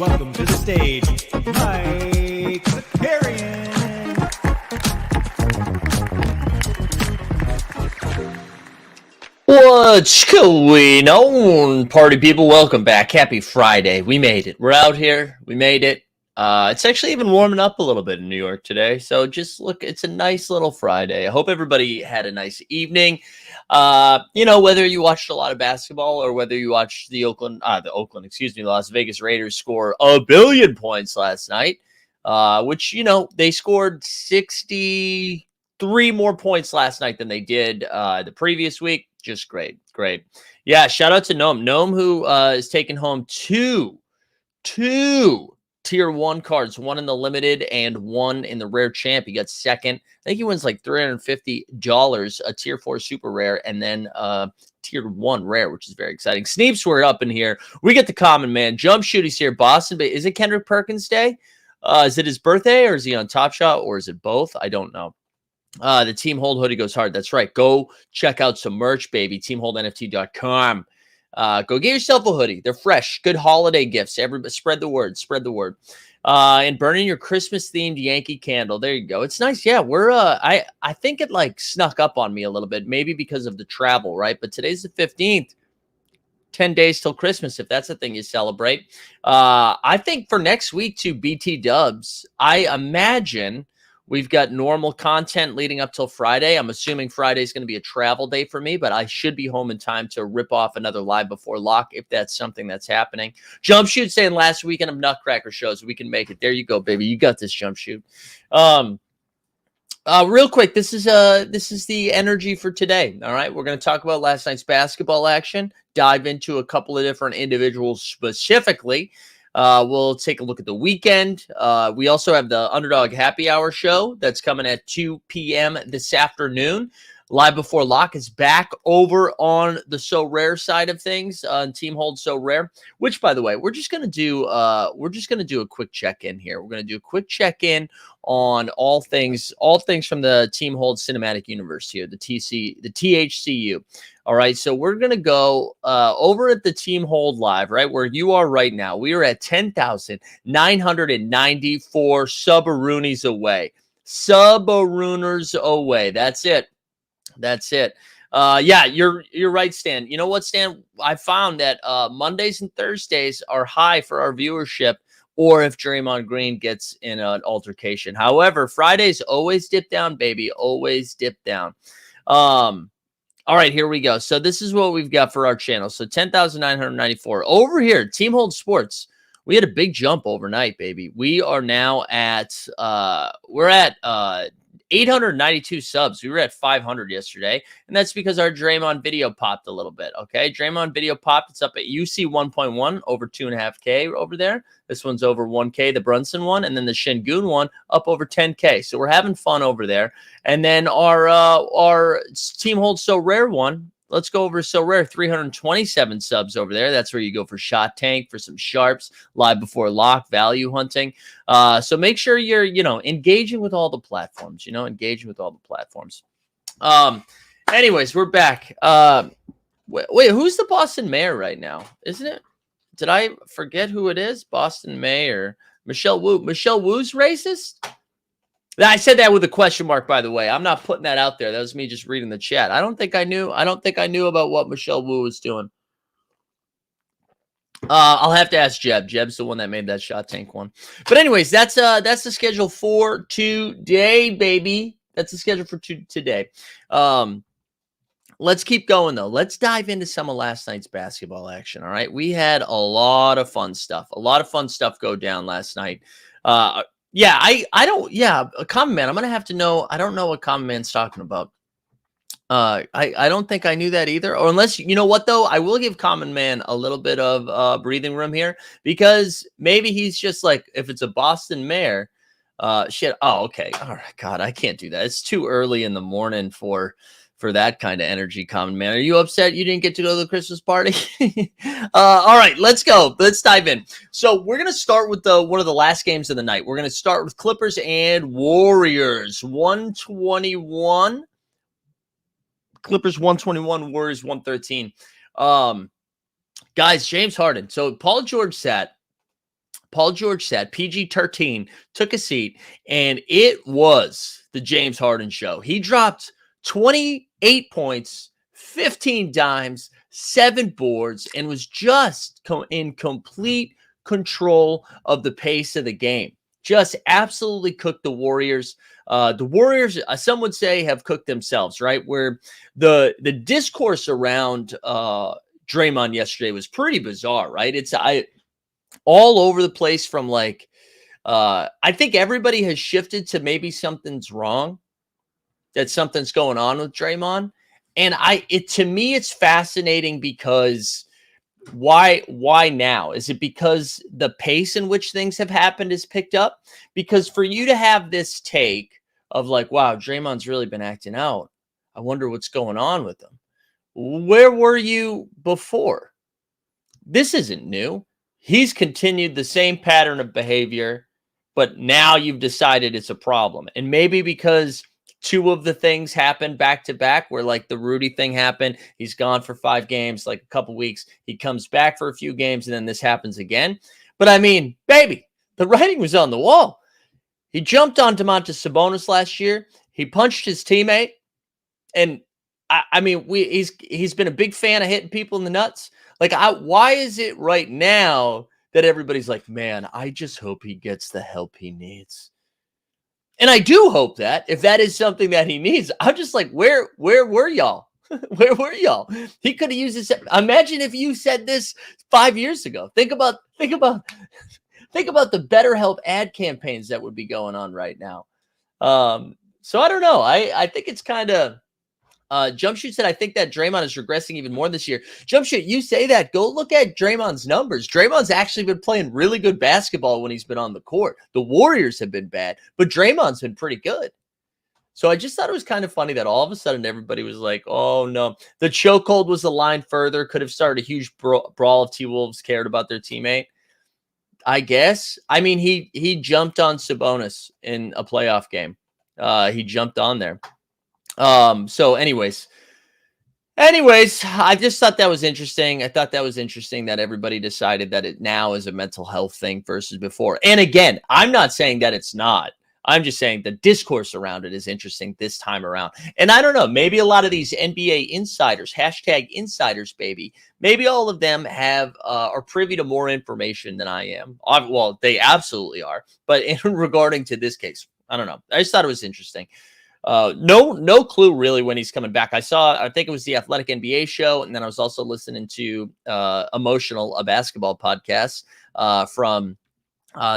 welcome to the stage, Mike Zakarian. What's going on, party people? Welcome back. Happy Friday. We made it. We're out here. We made it. It's actually even warming up a little bit in New York today. So just look, it's a nice little Friday. I hope everybody had a nice evening. Whether you watched a lot of basketball or whether you watched the Las Vegas Raiders score 1 billion points last night, which, they scored 63 more points last night than they did the previous week. Just great. Yeah, shout out to Gnome. Gnome, who is taking home two Tier 1 cards, one in the limited and one in the rare champ. He got second. I think he wins like $350, a Tier 4 super rare, and then Tier 1 rare, which is very exciting. Sneeps, we're up in here. We get the common man. Jump Shoot, he's here. Boston, but is it Kendrick Perkins Day? Is it his birthday, or is he on Top Shot, or is it both? I don't know. The Team Hold hoodie goes hard. That's right. Go check out some merch, baby. TeamHoldNFT.com. Go get yourself a hoodie. They're fresh. Good holiday gifts. Everybody, spread the word. And burning your Christmas themed Yankee candle. There you go. It's nice. Yeah, we're I think it like snuck up on me a little bit, maybe because of the travel, right? But today's the 15th. 10 days till Christmas, if that's a thing you celebrate. I think for next week to BT Dubs, I imagine we've got normal content leading up till Friday. I'm assuming Friday is going to be a travel day for me, but I should be home in time to rip off another live before lock if that's something that's happening. Jump Shoot saying last weekend of Nutcracker shows, we can make it. There you go, baby. You got this, Jump Shoot. Real quick, this is the energy for today. All right, we're going to talk about last night's basketball action, dive into a couple of different individuals specifically. We'll take a look at the weekend. We also have the Underdog Happy Hour show that's coming at 2 p.m. this afternoon. Live Before Lock is back over on the So Rare side of things on Team Hold So Rare, which, by the way, we're just gonna do a quick check-in here. We're gonna do a quick check-in on all things from the Team Hold Cinematic Universe here, the THCU. All right, so we're gonna go over at the Team Hold Live, right where you are right now. We are at 10,994 Subaroonies away. Subarooners away. That's it. Yeah, you're right, Stan. You know what, Stan? I found that Mondays and Thursdays are high for our viewership, or if Draymond Green gets in an altercation. However, Fridays always dip down, baby. Always dip down. All right, here we go. So this is what we've got for our channel. So 10,994. Over here, Team Hold Sports. We had a big jump overnight, baby. We are now at 892 subs. We were at 500 yesterday, and that's because our Draymond video popped a little bit. Okay, Draymond video popped. It's up at UC 1.1 over 2.5K over there. This one's over 1K, the Brunson one, and then the Shingun one up over 10K. So we're having fun over there. And then our Team Hold So Rare one. Let's go over So Rare, 327 subs over there. That's where you go for Shot Tank, for some sharps, Live Before Lock, value hunting. So make sure you're, engaging with all the platforms, Anyways, we're back. Wait, who's the Boston mayor right now? Isn't it? Did I forget who it is? Boston mayor, Michelle Wu. Michelle Wu's racist? I said that with a question mark, by the way. I'm not putting that out there. That was me just reading the chat. I don't think I knew about what Michelle Wu was doing. I'll have to ask Jeb. Jeb's the one that made that Shot Tank one. But anyways, that's the schedule for today, baby. That's the schedule for today. Let's keep going, though. Let's dive into some of last night's basketball action, all right? We had a lot of fun stuff. Go down last night. A Common Man. I'm going to have to know. I don't know what Common Man's talking about. I don't think I knew that either. Or unless, you know what, though? I will give Common Man a little bit of breathing room here, because maybe he's just like, if it's a Boston mayor, shit. Oh, okay. All right. God, I can't do that. It's too early in the morning for that kind of energy, Common Man. Are you upset you didn't get to go to the Christmas party? All right, let's go. Let's dive in. So we're going to start with one of the last games of the night. We're going to start with Clippers and Warriors. 121. Clippers 121, Warriors 113. Guys, James Harden. So Paul George sat. Paul George sat, PG-13, took a seat, and it was the James Harden show. He dropped 28 points, 15 dimes, 7 boards, and was just in complete control of the pace of the game. Just absolutely cooked the Warriors. The Warriors, some would say, have cooked themselves, right? Where the discourse around Draymond yesterday was pretty bizarre, right? It's all over the place from like, I think everybody has shifted to maybe something's wrong, that something's going on with Draymond. And to me, it's fascinating because why now? Is it because the pace in which things have happened is picked up? Because for you to have this take of like, wow, Draymond's really been acting out, I wonder what's going on with him. Where were you before? This isn't new. He's continued the same pattern of behavior, but now you've decided it's a problem. And maybe because two of the things happened back to back, where like the Rudy thing happened, he's gone for 5 games, like a couple weeks, he comes back for a few games, and then this happens again. But I mean, baby, the writing was on the wall. He jumped on Domantas Sabonis last year. He punched his teammate, and I mean, he's been a big fan of hitting people in the nuts. Like, why is it right now that everybody's like, man, I just hope he gets the help he needs? And I do hope that if that is something that he needs, I'm just like, where were y'all? Where were y'all? He could have used this. Imagine if you said this 5 years ago. Think about the BetterHelp ad campaigns that would be going on right now. So I don't know. I think it's kind of. Jumpshoot said, I think that Draymond is regressing even more this year. Jumpshoot, you say that. Go look at Draymond's numbers. Draymond's actually been playing really good basketball when he's been on the court. The Warriors have been bad, but Draymond's been pretty good. So I just thought it was kind of funny that all of a sudden everybody was like, oh, no. The chokehold was a line further. Could have started a huge brawl if T-Wolves cared about their teammate. I guess. I mean, he jumped on Sabonis in a playoff game. He jumped on there. So anyways, I just thought that was interesting. I thought that was interesting that everybody decided that it now is a mental health thing versus before. And again, I'm not saying that it's not. I'm just saying the discourse around it is interesting this time around. And I don't know, maybe a lot of these NBA insiders, #insiders, baby, maybe all of them are privy to more information than I am. Well, they absolutely are. But regarding to this case, I don't know. I just thought it was interesting. No clue really when he's coming back. I think it was the Athletic NBA show, and then I was also listening to Emotional, a basketball podcast from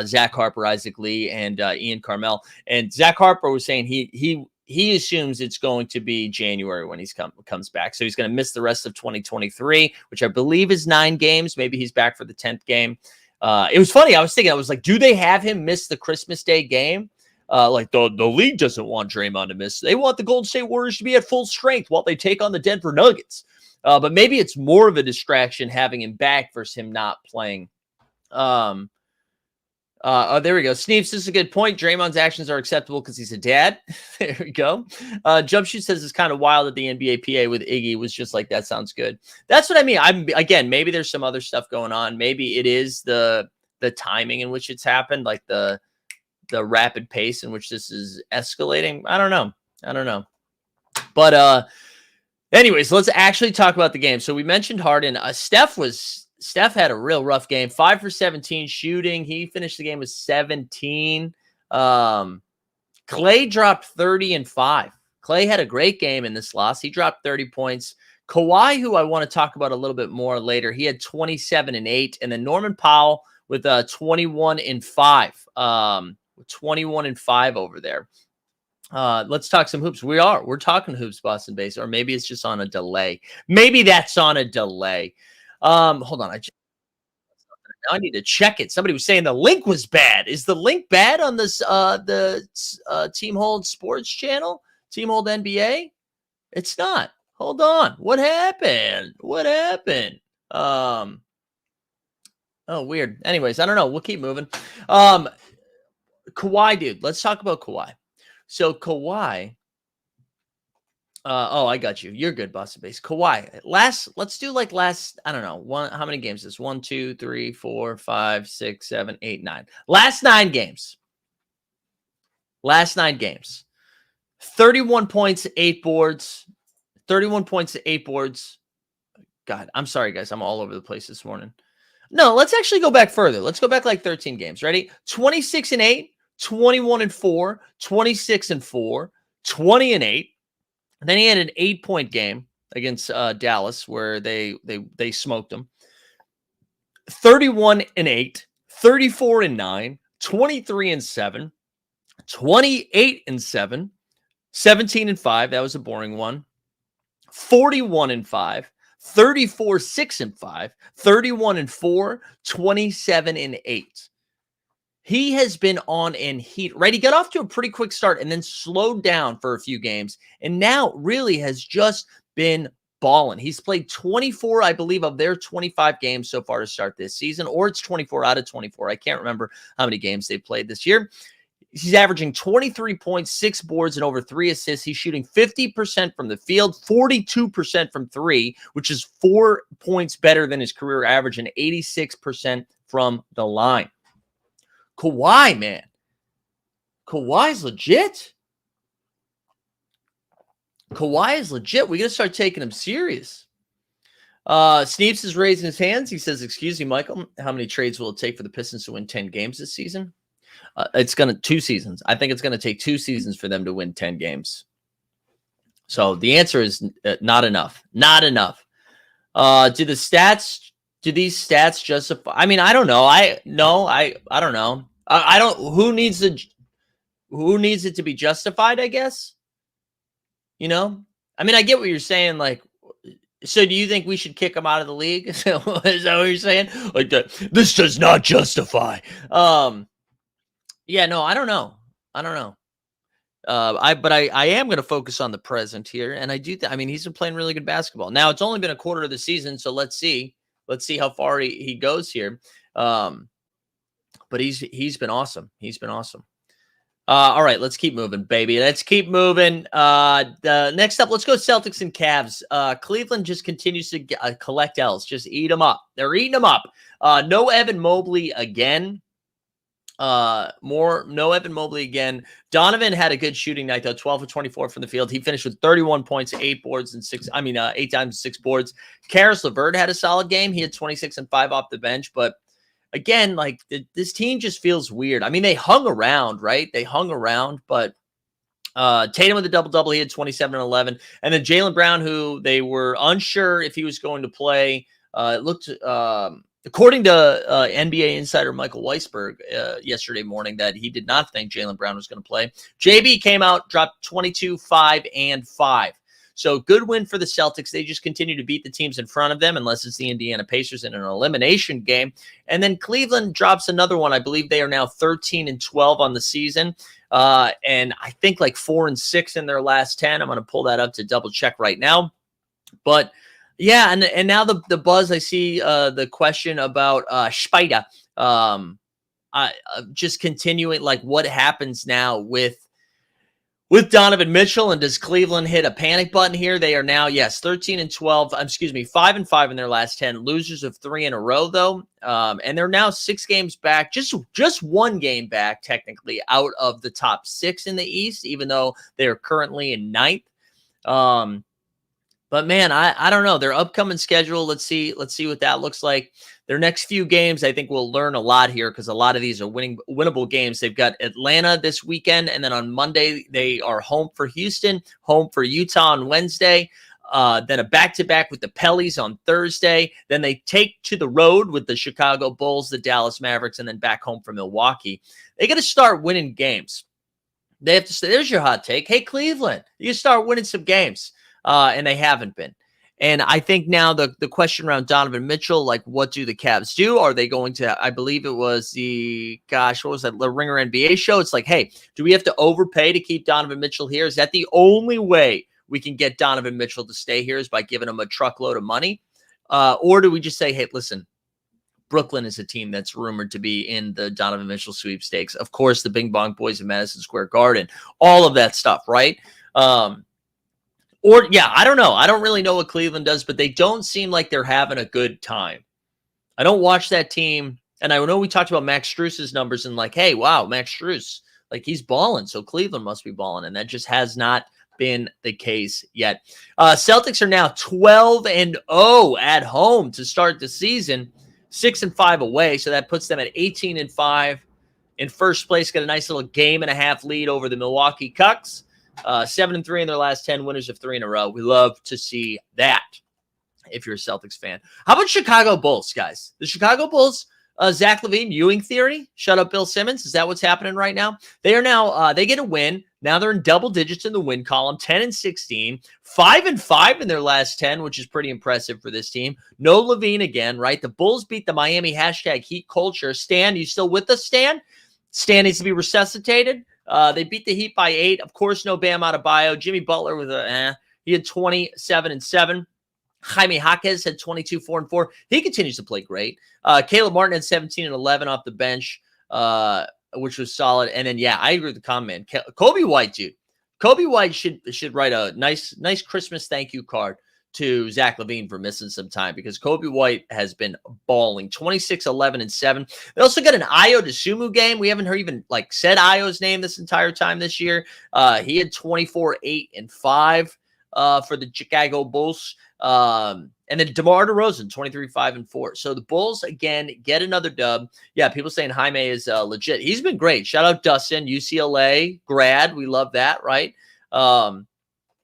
Zach Harper, Isaac Lee, and Ian Carmel. And Zach Harper was saying he assumes it's going to be January when he comes back. So he's going to miss the rest of 2023, which I believe is 9 games. Maybe he's back for the 10th game. It was funny. I was like, do they have him miss the Christmas Day game? Like the league doesn't want Draymond to miss. They want the Golden State Warriors to be at full strength while they take on the Denver Nuggets. But maybe it's more of a distraction having him back versus him not playing. There we go. Sneeps, this is a good point. Draymond's actions are acceptable because he's a dad. There we go. Jumpshoot says it's kind of wild that the NBA PA with Iggy was just like, that sounds good. That's what I mean. Again, maybe there's some other stuff going on. Maybe it is the timing in which it's happened, like the rapid pace in which this is escalating. I don't know. But anyways, let's actually talk about the game. So we mentioned Harden. Steph had a real rough game. 5 for 17 shooting. He finished the game with 17. Clay dropped 30 and 5. Clay had a great game in this loss. He dropped 30 points. Kawhi, who I want to talk about a little bit more later, he had 27 and 8. And then Norman Powell with 21 and 5. 21 and 5 over there. Let's talk some hoops. We're talking hoops, Boston Base, or maybe it's just on a delay. Maybe that's on a delay. Hold on. I need to check it. Somebody was saying the link was bad. Is the link bad on this Team Hold Sports channel? Team Hold NBA? It's not. Hold on. What happened? Oh, weird. Anyways, I don't know. We'll keep moving. Kawhi, dude. Let's talk about Kawhi. So Kawhi, Oh, I got you. You're good, Boston base. Kawhi. Let's do like last, I don't know, how many games is this? 1, 2, 3, 4, 5, 6, 7, 8, 9. Last 9 games. Last 9 games. 31 points, 8 boards. 31 points, 8 boards. God, I'm sorry, guys. I'm all over the place this morning. No, let's actually go back further. Let's go back like 13 games. Ready? 26 and 8, 21 and 4, 26 and 4, 20 and 8. And then he had an 8-point game against Dallas where they smoked them. 31 and 8, 34 and 9, 23 and 7, 28 and 7, 17 and 5. That was a boring one. 41 and 5, 34, 6 and 5, 31 and 4, 27 and 8. He has been on an heat, right? He got off to a pretty quick start and then slowed down for a few games. And now really has just been balling. He's played 24, I believe, of their 25 games so far to start this season, or it's 24 out of 24. I can't remember how many games they played this year. He's averaging 23.6 boards and over 3 assists. He's shooting 50% from the field, 42% from 3, which is 4 points better than his career average, and 86% from the line. Kawhi, man. Kawhi's legit. Kawhi is legit. We got to start taking him serious. Sneeps is raising his hands. He says, excuse me, Michael, how many trades will it take for the Pistons to win 10 games this season? It's going to 2 seasons. I think it's going to take 2 seasons for them to win 10 games. So the answer is not enough. Not enough. Do these stats justify? I mean, I don't know. I don't know. I don't. Who needs it to be justified? I guess. You know. I mean, I get what you're saying. Like, so do you think we should kick him out of the league? Is that what you're saying? Like that? This does not justify. Yeah. No, I don't know. But I am going to focus on the present here, and I do. I mean, he's been playing really good basketball. Now it's only been a quarter of the season, so let's see how far he goes here. But he's been awesome. He's been awesome. All right, let's keep moving, baby. Let's keep moving. Next up, let's go Celtics and Cavs. Cleveland just continues to collect L's. Just eat them up. They're eating them up. No Evan Mobley again. No Evan Mobley again. Donovan had a good shooting night though, 12 of 24 from the field. He finished with 31 points, 8 boards, and 8 times 6 boards. Karis LeVert had a solid game. He had 26 and 5 off the bench, but again, like this team just feels weird. I mean, they hung around, right? They hung around, but Tatum with a double-double, he had 27 and 11. And then Jaylen Brown, who they were unsure if he was going to play, it looked according to NBA insider Michael Weisberg yesterday morning that he did not think Jaylen Brown was going to play. JB came out, dropped 22, 5, and 5. So good win for the Celtics. They just continue to beat the teams in front of them, unless it's the Indiana Pacers in an elimination game. And then Cleveland drops another one. I believe they are now 13 and 12 on the season. And I think like 4 and 6 in their last 10. I'm going to pull that up to double check right now. But yeah, and now the buzz, I see the question about Spider. Just continuing, like what happens now with Donovan Mitchell, and does Cleveland hit a panic button here? They are now, 13 and 12. 5 and 5 in their last 10. Losers of 3 in a row, though. And they're now 6 games back, just 1 game back, technically, out of the top 6 in the East, even though they are currently in 9th. But man, I don't know. Their upcoming schedule, let's see what that looks like. Their next few games, I think we'll learn a lot here because a lot of these are winnable games. They've got Atlanta this weekend, and then on Monday they are home for Houston, home for Utah on Wednesday. Then a back-to-back with the Pellies on Thursday. Then they take to the road with the Chicago Bulls, the Dallas Mavericks, and then back home for Milwaukee. They got to start winning games. They have to say, there's your hot take. Hey, Cleveland, you start winning some games. And they haven't been. And I think now the question around Donovan Mitchell, like what do the Cavs do? Are they going to, I believe it was the Ringer NBA show? It's like, hey, do we have to overpay to keep Donovan Mitchell here? Is that the only way we can get Donovan Mitchell to stay here is by giving him a truckload of money? Or do we just say, hey, listen, Brooklyn is a team that's rumored to be in the Donovan Mitchell sweepstakes. Of course, the Bing Bong Boys of Madison Square Garden, all of that stuff, right? Or, yeah, I don't know. I don't really know what Cleveland does, but they don't seem like they're having a good time. I don't watch that team. And I know we talked about Max Strus's numbers and like, hey, wow, Max Strus, like he's balling. So Cleveland must be balling. And that just has not been the case yet. Celtics are now 12-0 at home to start the season, 6-5 away. So that puts them at 18-5 in first place. Got a nice little game and a half lead over the Milwaukee Bucks. 7-3 in their last 10, winners of 3 in a row. We love to see that if you're a Celtics fan. How about Chicago Bulls, guys? The Chicago Bulls, Zach LaVine, Ewing theory. Shut up, Bill Simmons. Is that what's happening right now? They are now, they get a win. Now they're in double digits in the win column, 10-16, 5-5 in their last 10, which is pretty impressive for this team. No LaVine again, right? The Bulls beat the Miami #Heat culture. Stan, you still with us, Stan? Stan needs to be resuscitated. They beat the Heat by 8. Of course, no Bam Adebayo. Jimmy Butler with he had 27-7. Jaime Jaquez had 22, 4-4. He continues to play great. Caleb Martin had 17-11 off the bench, which was solid. And then, yeah, I agree with the comment. Kobe White, dude. Kobe White should write a nice Christmas thank you card to Zach LaVine for missing some time, because Kobe White has been balling. 26, 11, and 7. They also got an Ayo DeSumo game. We haven't even said Ayo's name this entire time this year. He had 24, 8, and 5 for the Chicago Bulls. And then DeMar DeRozan, 23, 5, and 4. So the Bulls, again, get another dub. Yeah, people saying Jaime is legit. He's been great. Shout out Dustin, UCLA grad. We love that, right?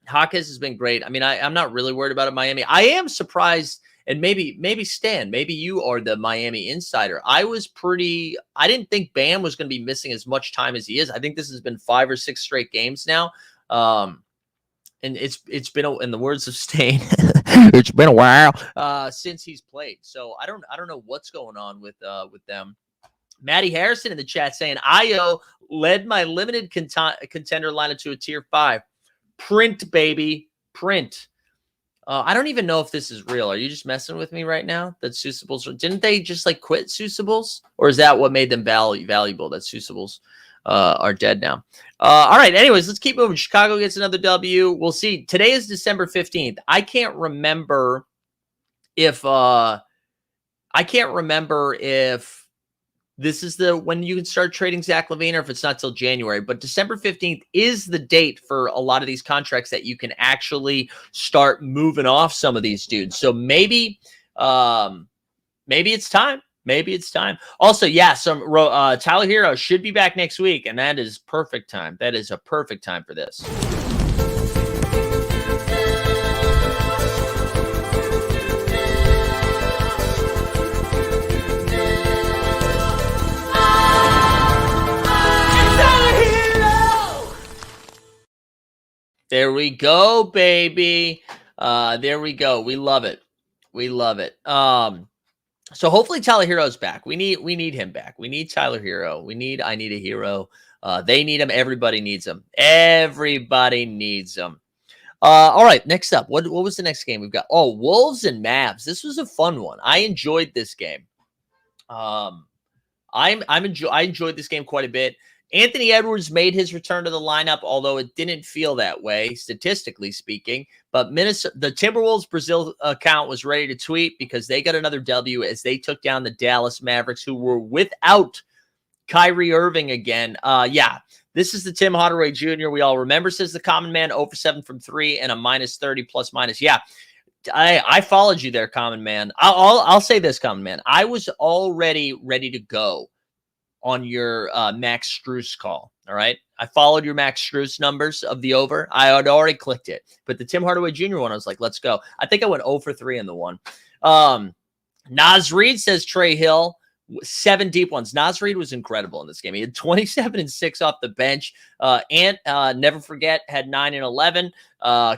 Hawkins has been great. I mean, I'm not really worried about it, Miami. I am surprised, and maybe Stan, maybe you are the Miami insider. I didn't think Bam was going to be missing as much time as he is. I think this has been 5 or 6 straight games now. And it's been, in the words of Stain, it's been a while since he's played. So I don't know what's going on with them. Matty Harrison in the chat saying Ayo led my limited contender lineup to a tier 5. Print, baby, print. I don't even know if this is real. Are you just messing with me right now? That Susables, didn't they just quit Susables, or is that what made them valuable? That Susables are dead now. All right. Anyways, let's keep moving. Chicago gets another W. We'll see. Today is December 15th. I can't remember if this is when you can start trading Zach LaVine, or if it's not till January. But December 15th is the date for a lot of these contracts that you can actually start moving off some of these dudes. So maybe it's time. Maybe it's time. Also, yeah, Tyler Hero should be back next week, and that is perfect time. That is a perfect time for this. There we go, baby. There we go. We love it. We love it. So hopefully Tyler Hero's back. We need him back. We need Tyler Hero. I need a hero. They need him. Everybody needs him. Everybody needs him. All right. Next up, what was the next game we've got? Oh, Wolves and Mavs. This was a fun one. I enjoyed this game. I enjoyed this game quite a bit. Anthony Edwards made his return to the lineup, although it didn't feel that way, statistically speaking. But the Timberwolves Brazil account was ready to tweet because they got another W as they took down the Dallas Mavericks, who were without Kyrie Irving again. Yeah, this is the Tim Hardaway Jr. we all remember, says the Common Man, 0 for 7 from 3 and a -30 ±. Yeah, I followed you there, Common Man. I'll say this, Common Man. I was already ready to go on your Max Strus call. All right. I followed your Max Strus numbers of the over. I had already clicked it, but the Tim Hardaway Jr. one, I was like, let's go. I think I went 0 for 3 in the one. Nas Reed says Trey Hill, 7 deep ones. Nas Reed was incredible in this game. He had 27 and 6 off the bench. Ant, never forget, had 9 and 11.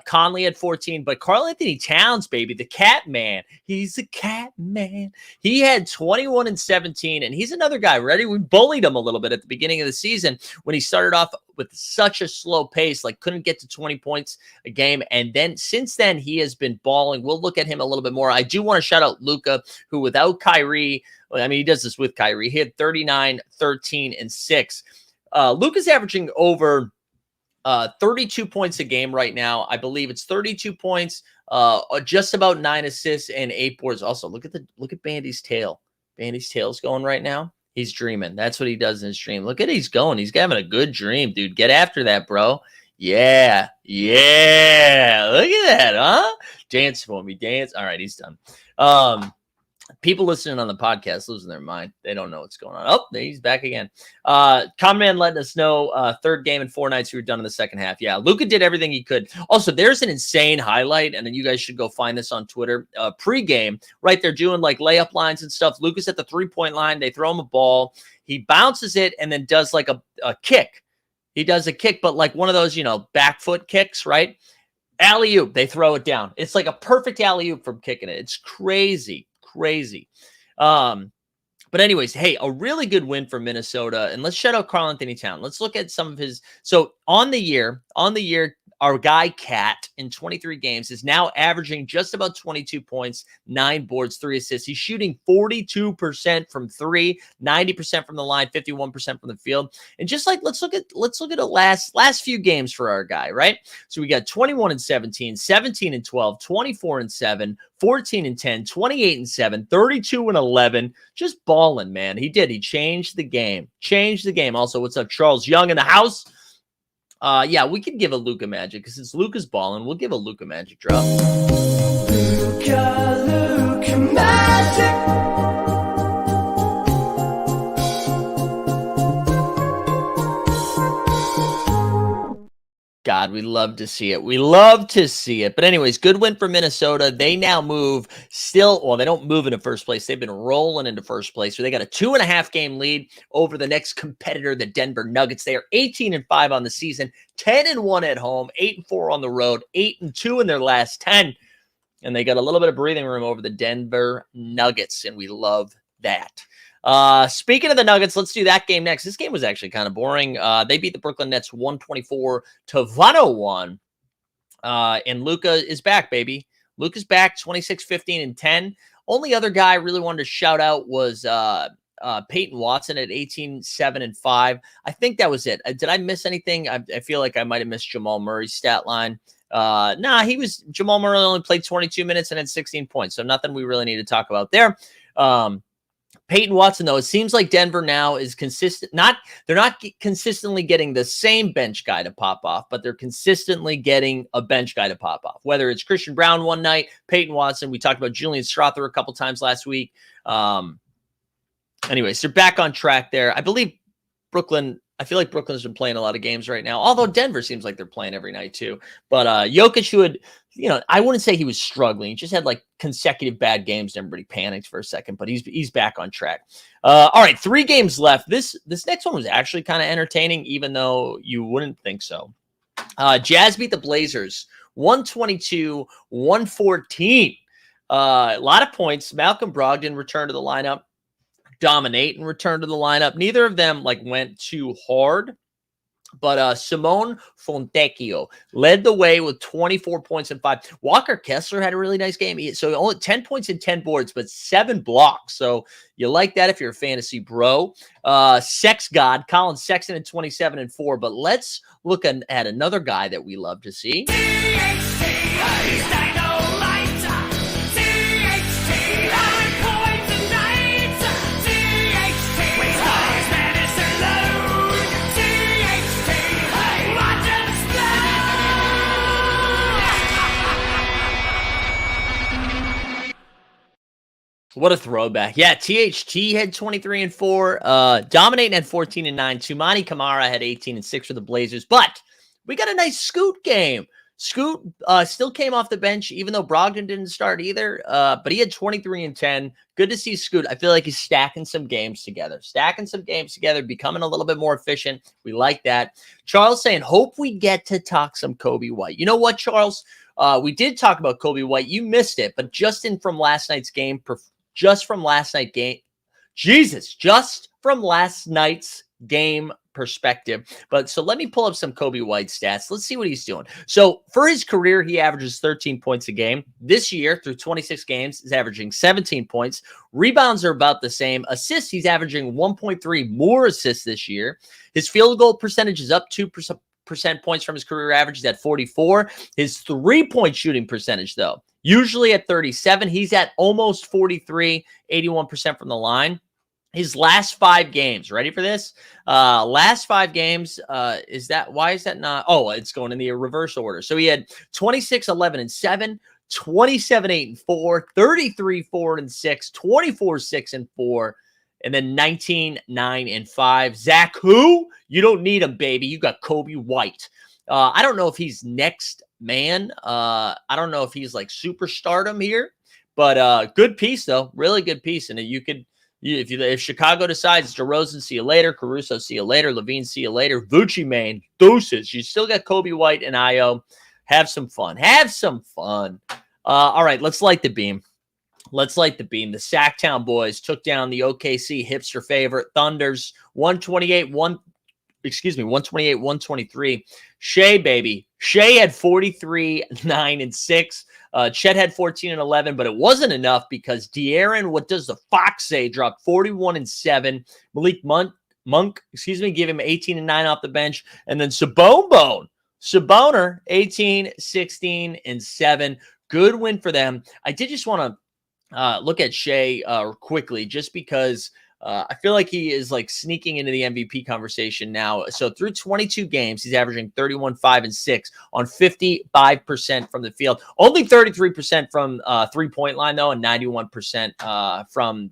Conley had 14, but Karl Anthony Towns, baby, the cat man. He's a cat man. He had 21 and 17, and he's another guy. Ready? We bullied him a little bit at the beginning of the season when he started off with such a slow pace, couldn't get to 20 points a game. And then since then, he has been balling. We'll look at him a little bit more. I do want to shout out Luka, who without Kyrie, I mean, he does this with Kyrie. He had 39, 13, and 6. Luka's averaging over 32 points a game right now. I believe it's 32 points, just about 9 assists and 8 boards. Also, look at Bandy's tail. Bandy's tail's going right now. He's dreaming. That's what he does in his dream. Look at he's going. He's having a good dream, dude. Get after that, bro. Yeah. Yeah. Look at that, huh? Dance for me. Dance. All right, he's done. People listening on the podcast losing their mind. They don't know what's going on. Oh, he's back again. Common letting us know third game in 4 nights we were done in the second half. Yeah, Luka did everything he could. Also, there's an insane highlight, and then you guys should go find this on Twitter. Pre-game, right? They're doing like layup lines and stuff. Luka's at the 3-point line. They throw him a ball. He bounces it and then does like a kick. He does a kick, but like one of those, back foot kicks, right? Alley-oop. They throw it down. It's like a perfect alley-oop from kicking it. It's crazy. But anyways, hey, a really good win for Minnesota. And let's shout out Karl-Anthony Towns. Let's look at some of his. So on the year, our guy Cat in 23 games is now averaging just about 22 points, 9 boards, 3 assists. He's shooting 42% from 3, 90% from the line, 51% from the field. And just like let's look at the last few games for our guy, right? So we got 21-17, 17-12, 24-7, 14-10, 28-7, 32-11. Just balling, man. He did. He changed the game. Also, what's up, Charles Young in the house? Yeah, we could give a Luka Magic because it's Luka's balling. We'll give a Luka Magic drop. Luka Magic. God, we love to see it. But anyways, good win for Minnesota. They now move they don't move into first place. They've been rolling into first place. So they got a 2.5 game lead over the next competitor, the Denver Nuggets. They are 18-5 on the season, 10-1 at home, 8-4 on the road, 8-2 in their last 10. And they got a little bit of breathing room over the Denver Nuggets, and we love that. Speaking of the Nuggets, let's do that game next. This game was actually kind of boring. They beat the Brooklyn Nets 124-101. And Luka is back, baby. Luka's back, 26, 15, and 10. Only other guy I really wanted to shout out was Peyton Watson at 18, 7, and 5. I think that was it. Did I miss anything? I feel like I might have missed Jamal Murray's stat line. Jamal Murray only played 22 minutes and had 16 points. So nothing we really need to talk about there. Peyton Watson, though, it seems like Denver now is consistent. They're not consistently getting the same bench guy to pop off, but they're consistently getting a bench guy to pop off. Whether it's Christian Brown one night, Peyton Watson. We talked about Julian Strother a couple times last week. Anyways, they're back on track there. I believe Brooklyn. I feel like Brooklyn's been playing a lot of games right now, although Denver seems like they're playing every night too. But Jokic, who had, I wouldn't say he was struggling. He just had like consecutive bad games. And everybody panicked for a second, but he's back on track. All right, 3 games left. This next one was actually kind of entertaining, even though you wouldn't think so. Jazz beat the Blazers 122-114. A lot of points. Malcolm Brogdon returned to the lineup. Dominate and return to the lineup. Neither of them went too hard, but Simone Fontecchio led the way with 24 points and 5. Walker Kessler had a really nice game. So only 10 points and 10 boards, but 7 blocks. So you like that if you're a fantasy bro. Sex God, Colin Sexton at 27 and 4. But let's look at another guy that we love to see. What a throwback. Yeah, THT had 23 and 4. Dominating had 14 and 9. Tumani Kamara had 18 and 6 for the Blazers. But we got a nice Scoot game. Scoot still came off the bench, even though Brogdon didn't start either. But he had 23 and 10. Good to see Scoot. I feel like he's stacking some games together. Becoming a little bit more efficient. We like that. Charles saying, hope we get to talk some Kobe White. You know what, Charles? We did talk about Kobe White. You missed it. But just from last night's game perspective. But so let me pull up some Kobe White stats. Let's see what he's doing. So for his career, he averages 13 points a game. This year, through 26 games, he's averaging 17 points. Rebounds are about the same. Assists, he's averaging 1.3 more assists this year. His field goal percentage is up 2 percent points from his career average. He's at 44. His 3-point shooting percentage, though, usually at 37. He's at almost 43, 81% from the line. His last 5 games, ready for this? Last 5 games, why is that not? Oh, it's going in the reverse order. So he had 26, 11, and 7, 27, 8, and 4, 33, 4, and 6, 24, 6, and 4, and then 19, 9, and 5. Zach, who? You don't need him, baby. You got Kobe White. I don't know if he's next man. I don't know if he's like superstardom here, but good piece, though. Really good piece. And you could, if Chicago decides DeRozan, see you later. Caruso, see you later. Levine, see you later. Vucci, man, deuces. You still got Kobe White and Io. Have some fun. Have some fun. All right, let's light the beam. Let's light the beam. The Sacktown boys took down the OKC hipster favorite Thunders 128-123. Shea, baby. Shea had 43, 9, and 6. Chet had 14 and 11, but it wasn't enough because De'Aaron, what does the Fox say, dropped 41 and 7. Malik Monk, gave him 18 and 9 off the bench. And then Saboner, 18, 16, and 7. Good win for them. I did just want to look at Shea quickly, just because I feel like he is like sneaking into the MVP conversation now. So through 22 games, he's averaging 31, 5, and 6 on 55% from the field. Only 33% from 3-point line, though, and 91% from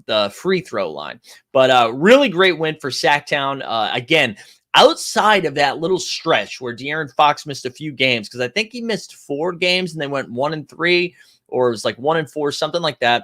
the free throw line. But really great win for Sacktown. Again, outside of that little stretch where De'Aaron Fox missed a few games, because I think he missed 4 games and they went 1-3, or it was like 1-4, something like that.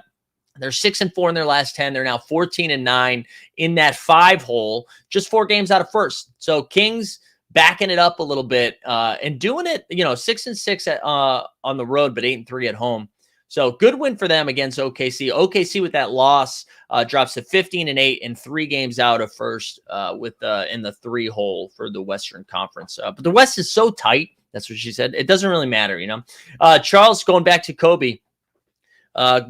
They're 6-4 in their last 10. They're now 14 and 9 in that 5 hole, just 4 games out of first. So Kings backing it up a little bit and doing it, 6-6 on the road, but 8-3 at home. So good win for them against OKC. OKC with that loss drops to 15 and 8 and 3 games out of first with in the 3 hole for the Western Conference. But the West is so tight. That's what she said. It doesn't really matter, Charles, going back to Kobe.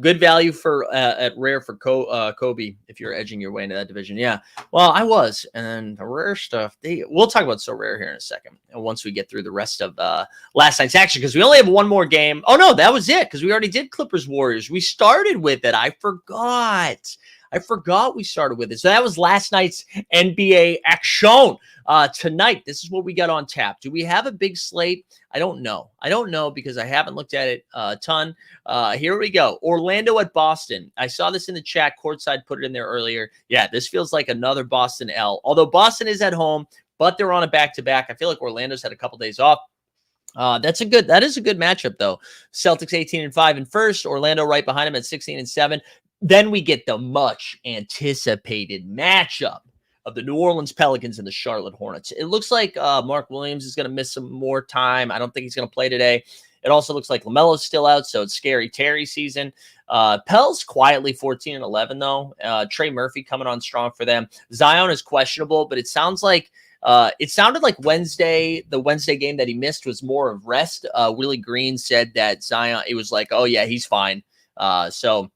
Good value for at rare for Kobe if you're edging your way into that division. Yeah, well, I was, and then the rare stuff. We'll talk about so rare here in a second. And once we get through the rest of last night's action, because we only have one more game. Oh no, that was it, because we already did Clippers Warriors. We started with it. I forgot we started with it. So that was last night's NBA action. Tonight, this is what we got on tap. Do we have a big slate? I don't know because I haven't looked at it a ton. Here we go. Orlando at Boston. I saw this in the chat. Courtside put it in there earlier. Yeah, this feels like another Boston L. Although Boston is at home, but they're on a back-to-back. I feel like Orlando's had a couple days off. That is a good matchup, though. Celtics 18-5 in first. Orlando right behind them at 16-7. Then we get the much anticipated matchup of the New Orleans Pelicans and the Charlotte Hornets. It looks like Mark Williams is going to miss some more time. I don't think he's going to play today. It also looks like LaMelo's still out, so it's scary Terry season. Pels quietly 14-11, though. Trey Murphy coming on strong for them. Zion is questionable, but it sounded like the Wednesday game that he missed was more of rest. Willie Green said that Zion, it was like, oh, yeah, he's fine. So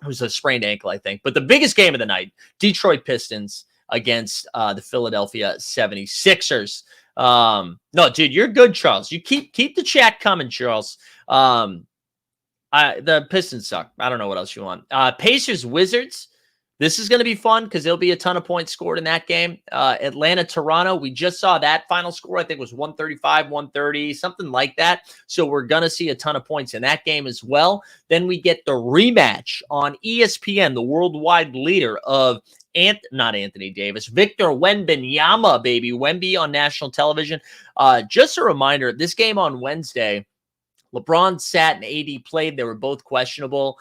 it was a sprained ankle, I think. But the biggest game of the night, Detroit Pistons against the Philadelphia 76ers. No, dude, you're good, Charles. You keep the chat coming, Charles. The Pistons suck. I don't know what else you want. Pacers Wizards. This is going to be fun because there'll be a ton of points scored in that game. Atlanta Toronto. We just saw that final score. I think it was 135, 130, something like that. So we're going to see a ton of points in that game as well. Then we get the rematch on ESPN, the worldwide leader of not Anthony Davis, Victor Wembanyama, baby. Wemby on national television. Just a reminder, this game on Wednesday, LeBron sat and AD played. They were both questionable.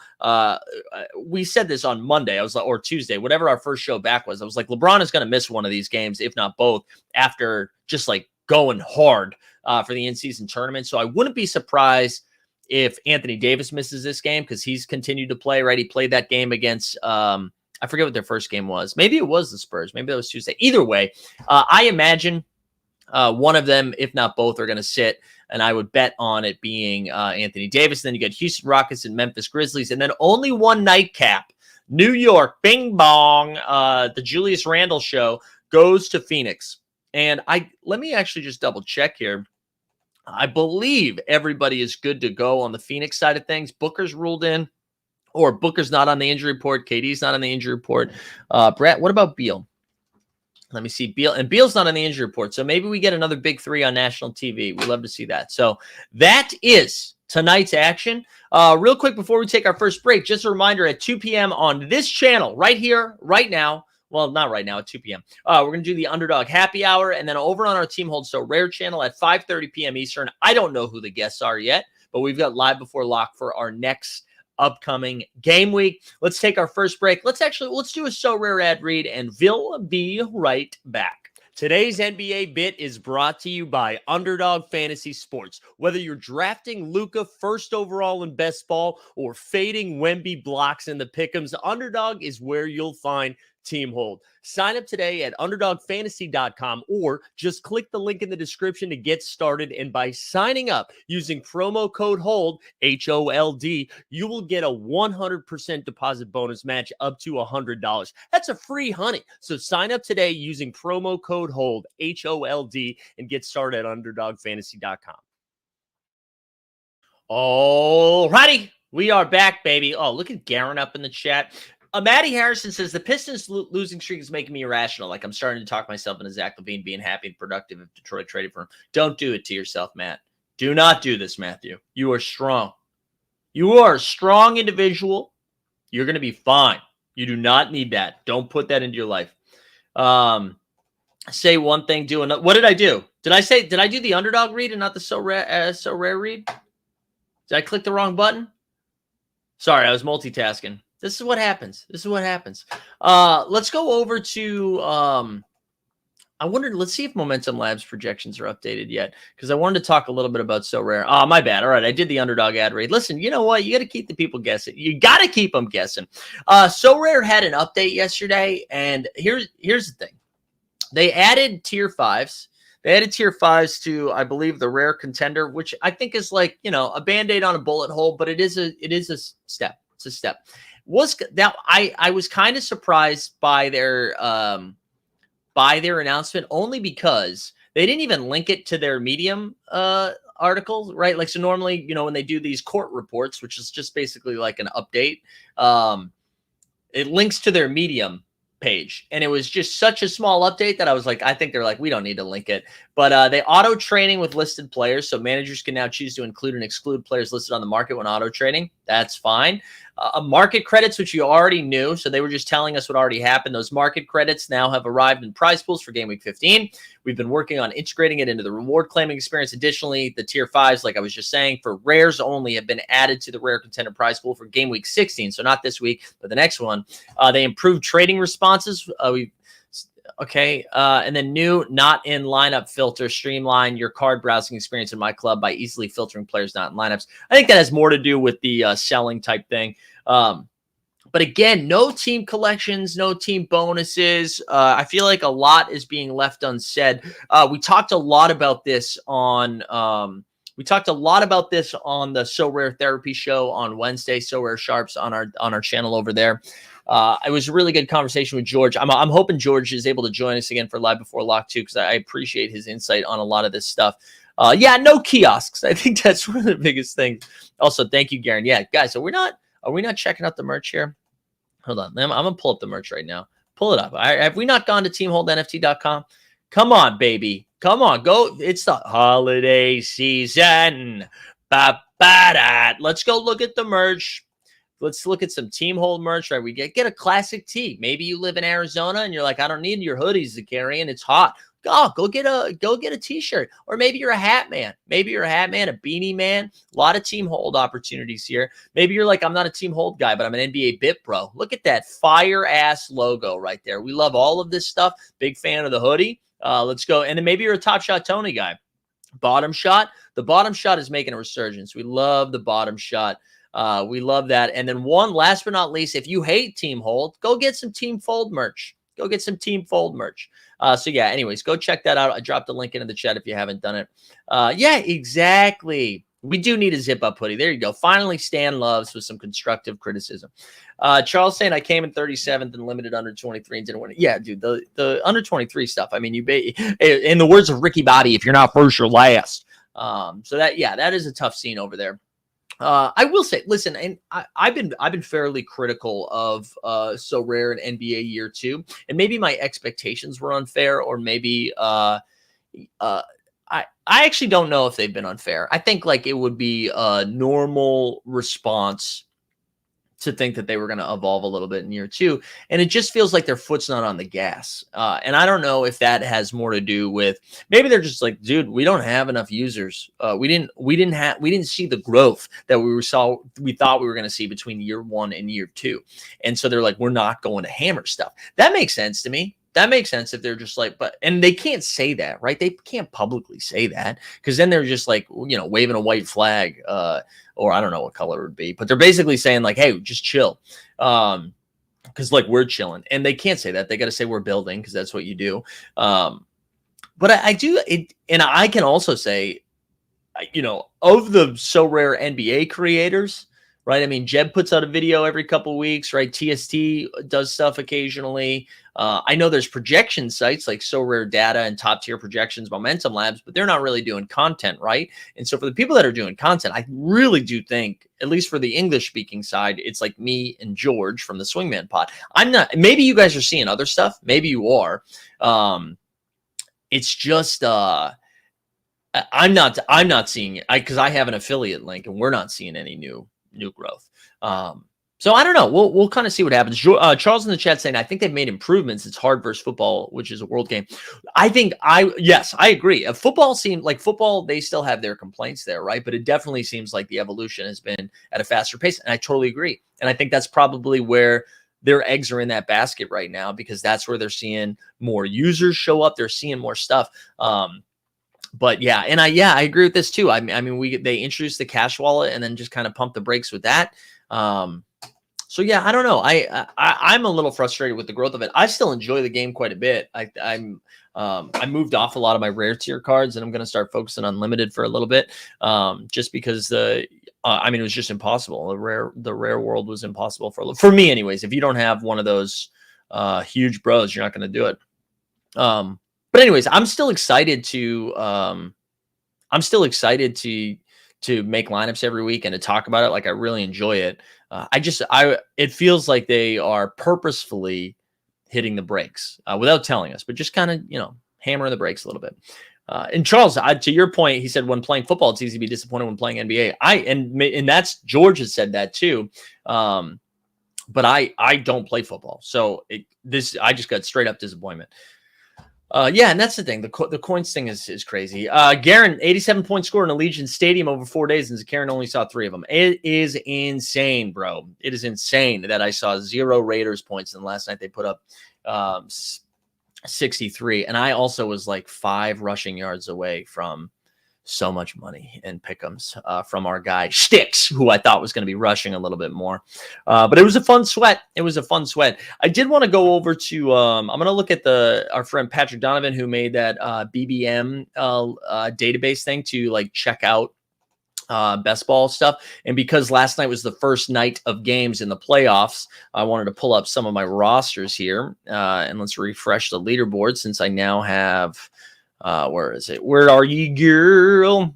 We said this on Monday, or Tuesday, whatever our first show back was. I was like, LeBron is going to miss one of these games, if not both, after just like going hard for the in-season tournament. So I wouldn't be surprised if Anthony Davis misses this game because he's continued to play, right? He played that game against, I forget what their first game was. Maybe it was the Spurs. Maybe that was Tuesday. Either way, I imagine one of them, if not both, are going to sit. And I would bet on it being Anthony Davis. And then you get Houston Rockets and Memphis Grizzlies. And then only one nightcap. New York, bing bong. The Julius Randle show goes to Phoenix. And let me actually just double check here. I believe everybody is good to go on the Phoenix side of things. Booker's ruled in, or Booker's not on the injury report. KD's not on the injury report. Brett, what about Beal? Let me see. Beal's not on the injury report. So maybe we get another big three on national TV. We love to see that. So that is tonight's action. Real quick before we take our first break, just a reminder at 2 p.m. on this channel right here, right now. Well, not right now at 2 p.m. We're going to do the Underdog Happy Hour. And then over on our Team Hold So Rare channel at 5:30 p.m. Eastern. I don't know who the guests are yet, but we've got Live Before Lock for our next upcoming game week. Let's take our first break. Let's do a So Rare ad read, and we'll be right back. Today's NBA Bit is brought to you by Underdog Fantasy Sports. Whether you're drafting Luka first overall in best ball or fading Wemby blocks in the pick'ems, Underdog is where you'll find Team Hold. Sign up today at underdogfantasy.com or just click the link in the description to get started. And by signing up using promo code HOLD, HOLD, you will get a 100% deposit bonus match up to $100. That's a free honey. So sign up today using promo code HOLD, HOLD, and get started at underdogfantasy.com. All righty. We are back, baby. Oh, look at Garen up in the chat. Maddie Harrison says the Pistons losing streak is making me irrational. Like I'm starting to talk myself into Zach LaVine being happy and productive if Detroit traded for him. Don't do it to yourself, Matt. Do not do this, Matthew. You are strong. You are a strong individual. You're going to be fine. You do not need that. Don't put that into your life. Say one thing, do another. What did I do? Did I do the Underdog read and not the So Rare read? Did I click the wrong button? Sorry, I was multitasking. This is what happens. Let's go over to, let's see if Momentum Labs projections are updated yet, because I wanted to talk a little bit about So Rare. Oh, my bad. All right, I did the Underdog ad read. Listen, you know what? You got to keep the people guessing. You got to keep them guessing. So Rare had an update yesterday, and here's the thing. They added tier 5s. They added tier 5s to, I believe, the Rare Contender, which I think is like, a Band-Aid on a bullet hole, but it is a step. It's a step. I was kind of surprised by their announcement, only because they didn't even link it to their Medium articles, right? Like, so normally, when they do these court reports, which is just basically like an update, it links to their Medium page, and it was just such a small update that I was like, I think they're like, we don't need to link it. But they auto training with listed players, so managers can now choose to include and exclude players listed on the market when auto trading. That's fine. Market credits, which you already knew, so they were just telling us what already happened. Those market credits now have arrived in prize pools for Game Week 15. We've been working on integrating it into the reward claiming experience. Additionally, the tier 5s, like I was just saying, for rares only, have been added to the Rare Contender prize pool for Game Week 16. So not this week, but the next one. They improved trading responses. And then new not in lineup filter streamline your card browsing experience in my club by easily filtering players not in lineups. I think that has more to do with the selling type thing. But again, no team collections, no team bonuses. I feel like a lot is being left unsaid. We talked a lot about this on the So Rare Therapy show on Wednesday. So Rare Sharps on our channel over there. It was a really good conversation with George. I'm hoping George is able to join us again for Live Before Lock too, because I appreciate his insight on a lot of this stuff. No kiosks. I think that's one of the biggest things. Also, thank you, Garen. Yeah, guys, are we not checking out the merch here? Hold on. I'm going to pull up the merch right now. Pull it up. Have we not gone to teamholdnft.com? Come on, baby. Come on. Go. It's the holiday season. Let's go look at the merch. Let's look at some Team Hold merch, right? We get a classic tee. Maybe you live in Arizona and you're like, I don't need your hoodies to carry and it's hot. Go get a t-shirt. Or maybe you're a hat man. A beanie man. A lot of Team Hold opportunities here. Maybe you're like, I'm not a Team Hold guy, but I'm an NBA Bit Bro. Look at that fire ass logo right there. We love all of this stuff. Big fan of the hoodie. Let's go. And then maybe you're a Top Shot Tony guy. Bottom shot. The bottom shot is making a resurgence. We love the bottom shot. We love that. And then last but not least, if you hate Team Hold, go get some Team Fold merch. Anyways, go check that out. I dropped a link into the chat if you haven't done it. Yeah, exactly. We do need a zip-up hoodie. There you go. Finally, Stan Loves with some constructive criticism. Charles saying I came in 37th and limited under 23 and didn't win it. Yeah, dude, the under 23 stuff. I mean, in the words of Ricky Bobby, if you're not first, you're last. So that is a tough scene over there. I will say, listen, and I've been fairly critical of So Rare in NBA year 2, and maybe my expectations were unfair, or maybe I actually don't know if they've been unfair. I think like it would be a normal response to think that they were going to evolve a little bit in year 2, and it just feels like their foot's not on the gas. And I don't know if that has more to do with maybe they're just like, dude, we don't have enough users. We didn't see the growth that we thought we were going to see between year 1 and year 2, and so they're like, we're not going to hammer stuff. That makes sense to me. That makes sense if they're just like, and they can't say that, right? They can't publicly say that, because then they're just like, waving a white flag, or I don't know what color it would be, but they're basically saying like, hey, just chill. Because like we're chilling, and they can't say that. They got to say we're building, because that's what you do. But I do it, and I can also say, of the So Rare NBA creators, right? I mean, Jeb puts out a video every couple of weeks, right? TST does stuff occasionally. I know there's projection sites like So Rare Data and Top Tier Projections, Momentum Labs, but they're not really doing content, right? And so for the people that are doing content, I really do think, at least for the English-speaking side, it's like me and George from the Swingman Pod. I'm not. Maybe you guys are seeing other stuff. Maybe you are. It's just I'm not seeing it because I have an affiliate link, and we're not seeing any new growth. So I don't know. We'll kind of see what happens. Charles in the chat saying, I think they've made improvements. It's hard versus football, which is a world game. Yes, I agree. Football seems like football. They still have their complaints there, right? But it definitely seems like the evolution has been at a faster pace. And I totally agree. And I think that's probably where their eggs are in that basket right now, because that's where they're seeing more users show up. They're seeing more stuff. But yeah, and I agree with this too. I mean, they introduced the cash wallet and then just kind of pumped the brakes with that. So yeah, I don't know. I'm a little frustrated with the growth of it. I still enjoy the game quite a bit. I moved off a lot of my rare tier cards, and I'm going to start focusing on limited for a little bit, just because it was just impossible. The rare world was impossible for me, anyways. If you don't have one of those huge bros, you're not going to do it. But anyways, I'm still excited to make lineups every week and to talk about it. Like, I really enjoy it. It feels like they are purposefully hitting the brakes without telling us, but just kind of, hammering the brakes a little bit. And Charles, to your point, he said when playing football, it's easy to be disappointed when playing NBA. And that's George has said that too. But I don't play football, so I just got straight up disappointment. Yeah, and that's the thing. The coins thing is crazy. Garen, 87-point score in Allegiant Stadium over 4 days, and Karen only saw 3 of them. It is insane, bro. It is insane that I saw 0 Raiders points, and last night they put up 63. And I also was like 5 rushing yards away from so much money in pick'ems from our guy Sticks, who I thought was going to be rushing a little bit more. But it was a fun sweat. I did want to go over to I'm going to look at our friend Patrick Donovan, who made that BBM database thing to like check out best ball stuff. And because last night was the first night of games in the playoffs, I wanted to pull up some of my rosters here, and let's refresh the leaderboard, since I now have where is it? Where are you, girl?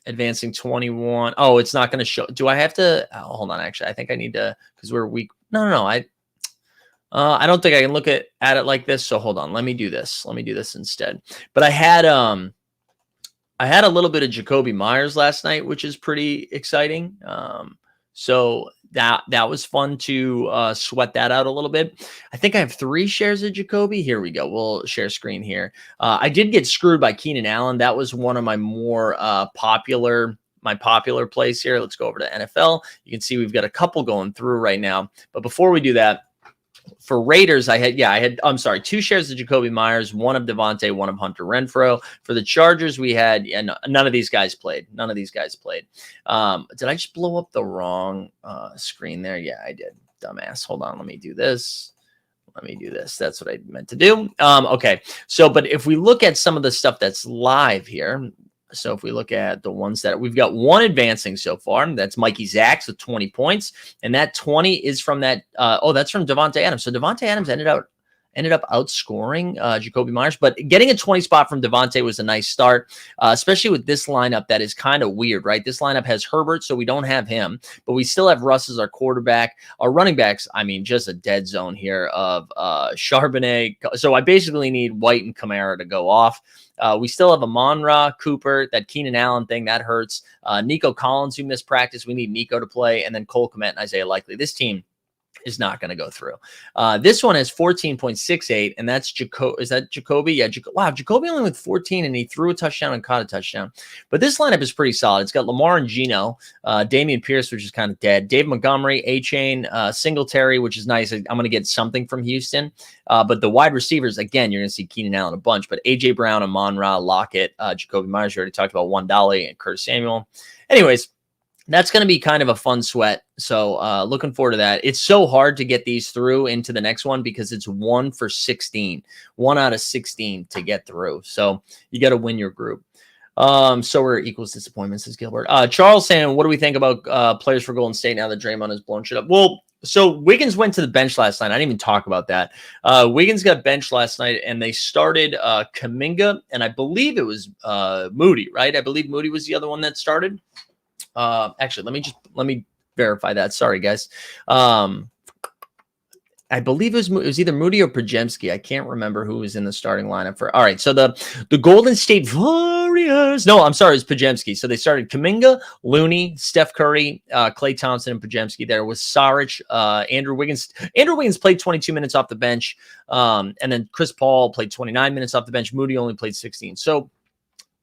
Advancing 21. Oh, it's not going to show. Do I have to? Oh, hold on. Actually, I think I need to, because we're weak. No. I don't think I can look at it like this. So hold on. Let me do this. Instead. But I had a little bit of Jacoby Myers last night, which is pretty exciting. So that was fun to sweat that out a little bit. I think I have 3 shares of Jacoby. Here we go. We'll share screen here. I did get screwed by Keenan Allen. That was one of my more popular plays here. Let's go over to NFL. You can see we've got a couple going through right now. But before we do that, for Raiders, I had 2 shares of Jacoby Myers, 1 of Devontae, 1 of Hunter Renfrow. For the Chargers, we had none of these guys played. Did I just blow up the wrong screen there? Yeah, I did. Dumbass. Hold on. Let me do this. That's what I meant to do. Okay. So, but if we look at some of the stuff that's live here, So if we look at the ones that we've got one advancing so far, that's Mikey Zacks with 20 points. And that 20 is from that. That's from Devontae Adams. So Devontae Adams ended up outscoring Jacoby Myers, but getting a 20 spot from Devontae was a nice start, especially with this lineup that is kind of weird, right? This lineup has Herbert, so we don't have him, but we still have Russ as our quarterback. Our running backs, I mean, just a dead zone here of Charbonnet. So I basically need White and Kamara to go off. We still have Amon-Ra, Cooper, that Keenan Allen thing, that hurts. Nico Collins, who missed practice, we need Nico to play, and then Cole Kmet and Isaiah Likely. This team is not going to go through. This one has 14.68, and that's Jacoby. Is that Jacoby? Yeah. Wow. Jacoby only with 14, and he threw a touchdown and caught a touchdown. But this lineup is pretty solid. It's got Lamar and Geno, Damian Pierce, which is kind of dead, Dave Montgomery, A-Chain, Singletary, which is nice. I'm going to get something from Houston. But the wide receivers, again, you're going to see Keenan Allen a bunch, but A.J. Brown, Amon-Ra, Lockett, Jacoby Myers, you already talked about Wandale and Curtis Samuel. Anyways, that's going to be kind of a fun sweat. So looking forward to that. It's so hard to get these through into the next one because it's 1 for 16, 1 out of 16 to get through. So you got to win your group. So we're equals disappointment, says Gilbert. Charles saying, what do we think about players for Golden State now that Draymond has blown shit up? Well, so Wiggins went to the bench last night. I didn't even talk about that. Wiggins got benched last night, and they started Kuminga, and I believe it was Moody, right? I believe Moody was the other one that started. Actually, let me verify that. Sorry, guys. I believe it was either Moody or Pajemski. I can't remember who was in the starting lineup for. All right, so the Golden State Warriors. No, I'm sorry, it's Pajemski. So they started Kuminga, Looney, Steph Curry, Klay Thompson, and Pajemski. There was Saric, Andrew Wiggins. Andrew Wiggins played 22 minutes off the bench, and then Chris Paul played 29 minutes off the bench. Moody only played 16. So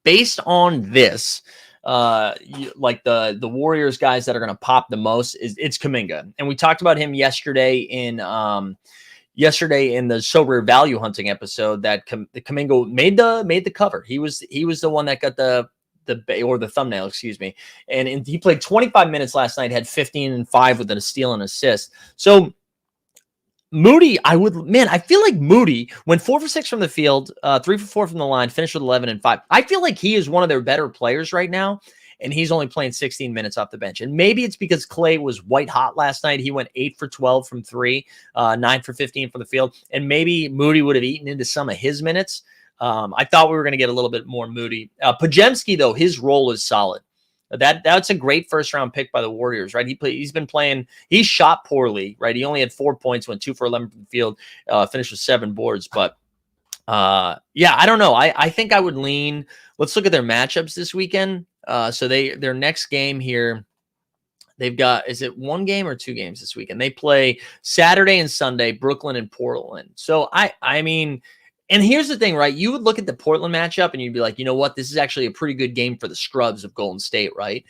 based on this, like the Warriors guys that are going to pop the most it's Kuminga. And we talked about him yesterday in the sober value hunting episode that Kuminga made the cover. He was the one that got the thumbnail, excuse me. And he played 25 minutes last night, had 15 and 5 with a steal and assist. So Moody, I feel like Moody went 4 for 6 from the field, 3 for 4 from the line, finished with 11 and 5. I feel like he is one of their better players right now, and he's only playing 16 minutes off the bench. And maybe it's because Klay was white hot last night. He went 8 for 12 from 3, 9 for 15 from the field, and maybe Moody would have eaten into some of his minutes. I thought we were going to get a little bit more Moody. Pajemski, though, his role is solid. That's a great first round pick by the Warriors, right? He's been playing. He shot poorly, right? He only had 4 points, went 2 for 11 from the field, finished with 7 boards. But yeah, I don't know. I think I would lean. Let's look at their matchups this weekend. So their next game here, they've got, is it 1 game or 2 games this weekend? They play Saturday and Sunday, Brooklyn and Portland. So I mean. And here's the thing, right? You would look at the Portland matchup and you'd be like, you know what? This is actually a pretty good game for the scrubs of Golden State, right?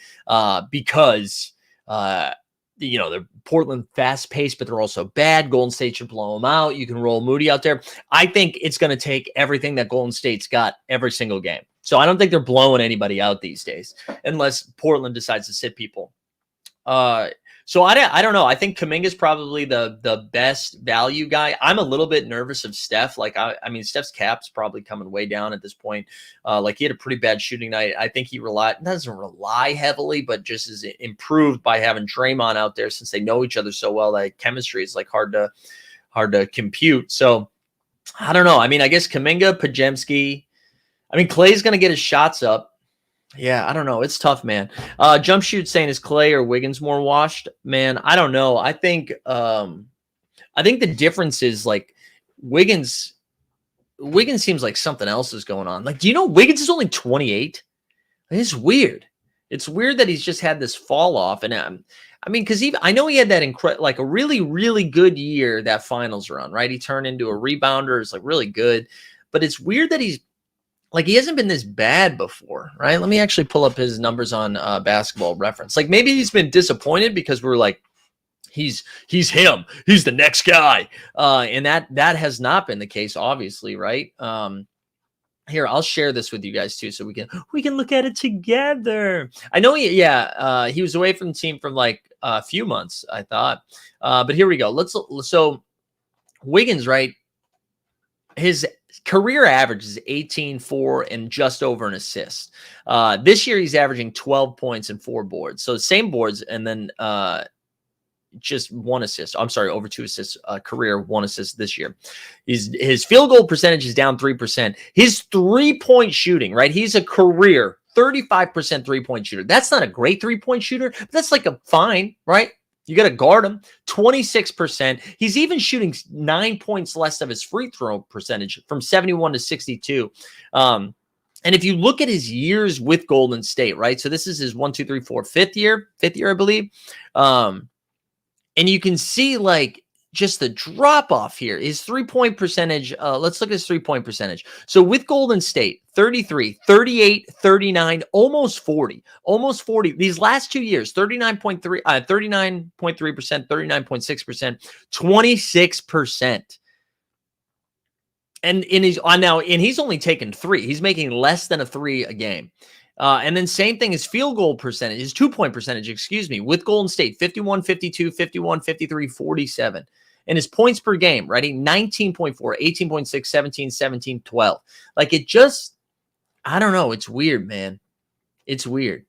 Because, they're Portland fast-paced, but they're also bad. Golden State should blow them out. You can roll Moody out there. I think it's going to take everything that Golden State's got every single game. So I don't think they're blowing anybody out these days, unless Portland decides to sit people. So I don't know. I think Kuminga's probably the best value guy. I'm a little bit nervous of Steph. Like I mean, Steph's cap's probably coming way down at this point. Like he had a pretty bad shooting night. I think he doesn't rely heavily, but just is improved by having Draymond out there since they know each other so well. That chemistry is like hard to compute. So I don't know. I mean, I guess Kuminga, Pajemski. I mean, Klay's going to get his shots up. Yeah, I don't know. It's tough, man. Jump shoot saying, is Klay or Wiggins more washed? Man, I don't know. I think the difference is like Wiggins seems like something else is going on. Like, do you know Wiggins is only 28? It's weird. It's weird that he's just had this fall off. And I mean, because I know he had that like a really, really good year, that finals run, right? He turned into a rebounder. It's like really good. But it's weird that he hasn't been this bad before, right? Let me actually pull up his numbers on Basketball Reference. Like maybe he's been disappointed because we're like, he's him. He's the next guy. And that has not been the case, obviously, right? Here, I'll share this with you guys too, so we can look at it together. I know he was away from the team for like a few months, I thought. But here we go. So Wiggins, right? His career average is 18, 4, and just over an assist. This year, he's averaging 12 points and 4 boards. So same boards, and then just 1 assist. I'm sorry, over 2 assists, career 1 assist this year. His field goal percentage is down 3%. His 3-point shooting, right? He's a career 35% 3-point shooter. That's not a great 3-point shooter, but that's like a fine, right? You got to guard him. 26%. He's even shooting 9 points less of his free throw percentage from 71 to 62. And if you look at his years with Golden State, right? So this is his 1, 2, 3, 4, fifth year, I believe. And you can see like just the drop off here. His 3-point percentage. Let's look at his 3-point percentage. So with Golden State, 33, 38, 39, almost 40. Almost 40. These last 2 years, 39.3%, 39.6%, 26%. And he's only taken 3. He's making less than a 3 a game. And then same thing, his field goal percentage, his 2-point percentage, with Golden State, 51, 52, 51, 53, 47. And his points per game, right? 19.4, 18.6, 17, 17, 12. Like it just, I don't know. It's weird, man. It's weird.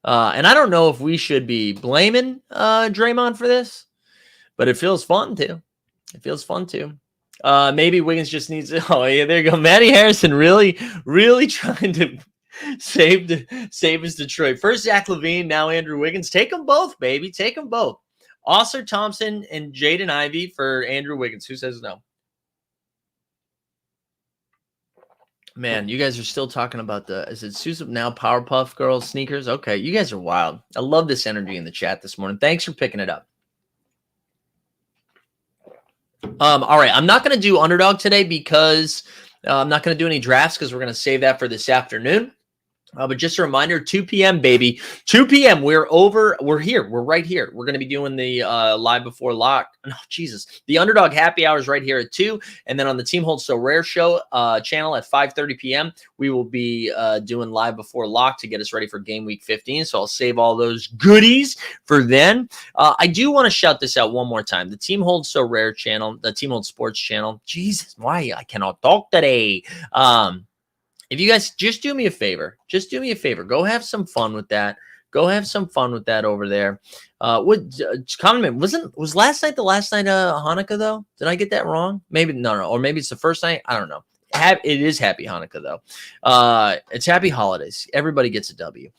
And I don't know if we should be blaming Draymond for this, but it feels fun too. It feels fun too. Maybe Wiggins just needs to, oh yeah, there you go. Matty Harrison really trying to save his Detroit. First Zach LaVine, now Andrew Wiggins. Take them both, baby. Take them both. Oscar Thompson and Jaden Ivey for Andrew Wiggins. Who says no? Man, you guys are still talking about is it Susan now Powerpuff Girls sneakers? Okay, you guys are wild. I love this energy in the chat this morning. Thanks for picking it up. All right, I'm not going to do underdog today because I'm not going to do any drafts because we're going to save that for this afternoon. But just a reminder, 2 p.m., baby. 2 p.m., we're here. We're right here. We're going to be doing the live before lock. Oh, Jesus. The Underdog Happy Hour is right here at 2. And then on the Team Hold So Rare show channel at 5:30 p.m., we will be doing live before lock to get us ready for game week 15. So I'll save all those goodies for then. I do want to shout this out one more time. The Team Hold So Rare channel, the Team Hold Sports channel. Jesus, why I cannot talk today. If you guys just do me a favor, go have some fun with that. Go have some fun with that over there. Comment was last night the last night of Hanukkah though? Did I get that wrong? Maybe no, or maybe it's the first night. I don't know. It is happy Hanukkah though. It's happy holidays. Everybody gets a W.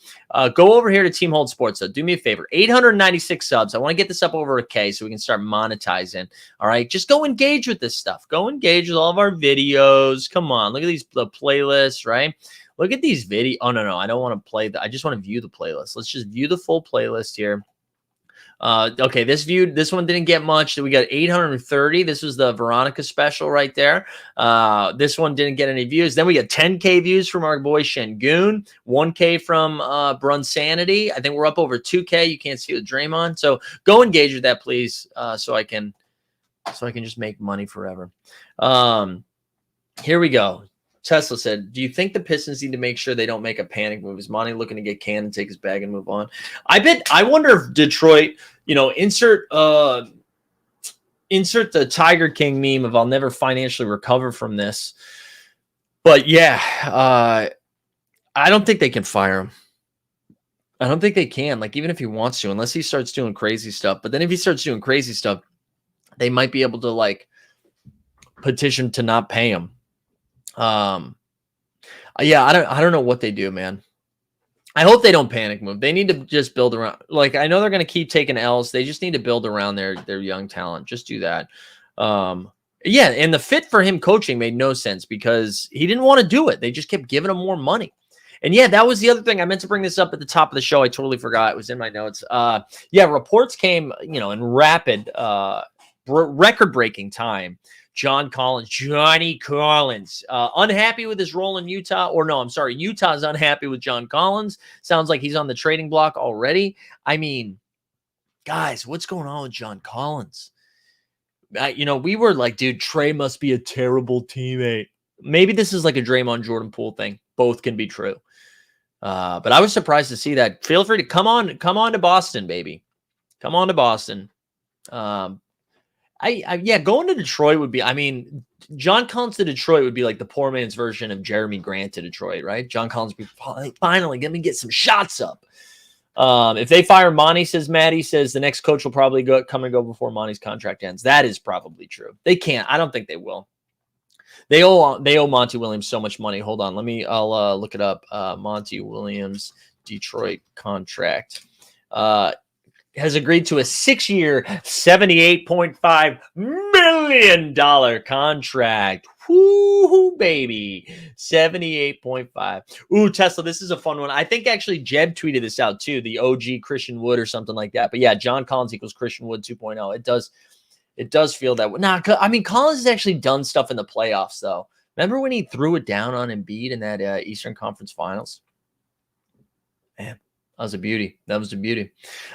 Go over here to Team Hold Sports though. Do me a favor. 896 subs. I want to get this up over a K so we can start monetizing. All right. Just go engage with this stuff. Go engage with all of our videos. Come on. Look at the playlists, right? Look at these videos. Oh, no. I don't want to play I just want to view the playlist. Let's just view the full playlist here. Okay, this one didn't get much. We got 830. This was the Veronica special right there. This one didn't get any views. Then we got 10K views from our boy Shengun, 1K from Brunsanity. I think we're up over 2K. You can't see with Draymond. So go engage with that, please, so I can just make money forever. Here we go. Tesla said, do you think the Pistons need to make sure they don't make a panic move? Is Monty looking to get canned and take his bag and move on? I wonder if Detroit, insert the Tiger King meme of I'll never financially recover from this. But yeah, I don't think they can fire him. I don't think they can, like, even if he wants to, unless he starts doing crazy stuff. But then if he starts doing crazy stuff, they might be able to like petition to not pay him. Yeah, I don't know what they do, man. I hope they don't panic move. They need to just build around. Like, I know they're going to keep taking L's. They just need to build around their young talent. Just do that. Yeah, and the fit for him coaching made no sense because he didn't want to do it. They just kept giving him more money. And yeah, that was the other thing. I meant to bring this up at the top of the show. I totally forgot. It was in my notes. Yeah, reports came, in rapid, record-breaking time. Johnny Collins, unhappy with his role in Utah. Or no, I'm sorry, Utah's unhappy with John Collins. Sounds like he's on the trading block already. I mean, guys, what's going on with John Collins? We were like, dude, Trey must be a terrible teammate. Maybe this is like a Draymond Jordan Poole thing. Both can be true. But I was surprised to see that. Feel free to come on to Boston, baby. Come on to Boston. Yeah, going to Detroit would be, I mean, John Collins to Detroit would be like the poor man's version of Jeremy Grant to Detroit, right? John Collins would be finally let me get some shots up. If they fire Monty, says Maddie, says the next coach will probably come and go before Monty's contract ends. That is probably true. They can't. I don't think they will. They owe Monty Williams so much money. Hold on, I'll look it up. Monty Williams Detroit contract. Has agreed to a 6-year, $78.5 million contract. Woo, baby. 78.5. Ooh, Tesla, this is a fun one. I think actually Jeb tweeted this out too, the OG Christian Wood or something like that. But yeah, John Collins equals Christian Wood 2.0. It does feel that way. Nah, I mean, Collins has actually done stuff in the playoffs, though. Remember when he threw it down on Embiid in that Eastern Conference Finals? Man. That was a beauty. That was a beauty.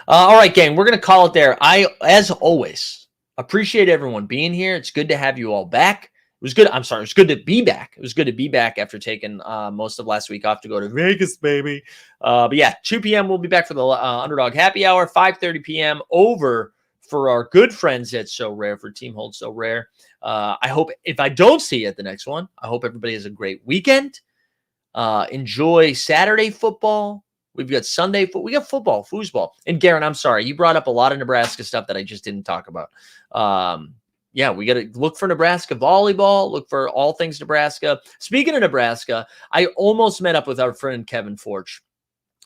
All right, gang, we're going to call it there. As always, appreciate everyone being here. It's good to have you all back. It was good. I'm sorry. It was good to be back. It was good to be back after taking most of last week off to go to Vegas, baby. But yeah, 2 p.m. We'll be back for the Underdog Happy Hour. 5:30 p.m. over for our good friends at So Rare, for Team Hold So Rare. I hope, if I don't see you at the next one, I hope everybody has a great weekend. Enjoy Saturday football. We've got Sunday. We got football, foosball. And Garen, I'm sorry. You brought up a lot of Nebraska stuff that I just didn't talk about. Yeah, we got to look for Nebraska volleyball. Look for all things Nebraska. Speaking of Nebraska, I almost met up with our friend Kevin Forch.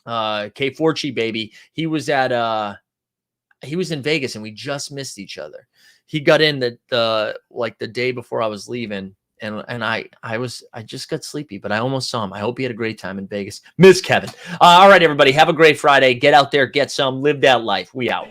K Forchy, baby. He was in Vegas and we just missed each other. He got in the day before I was leaving. And I just got sleepy, but I almost saw him. I hope he had a great time in Vegas. Miss Kevin. All right, everybody. Have a great Friday. Get out there, get some, live that life. We out.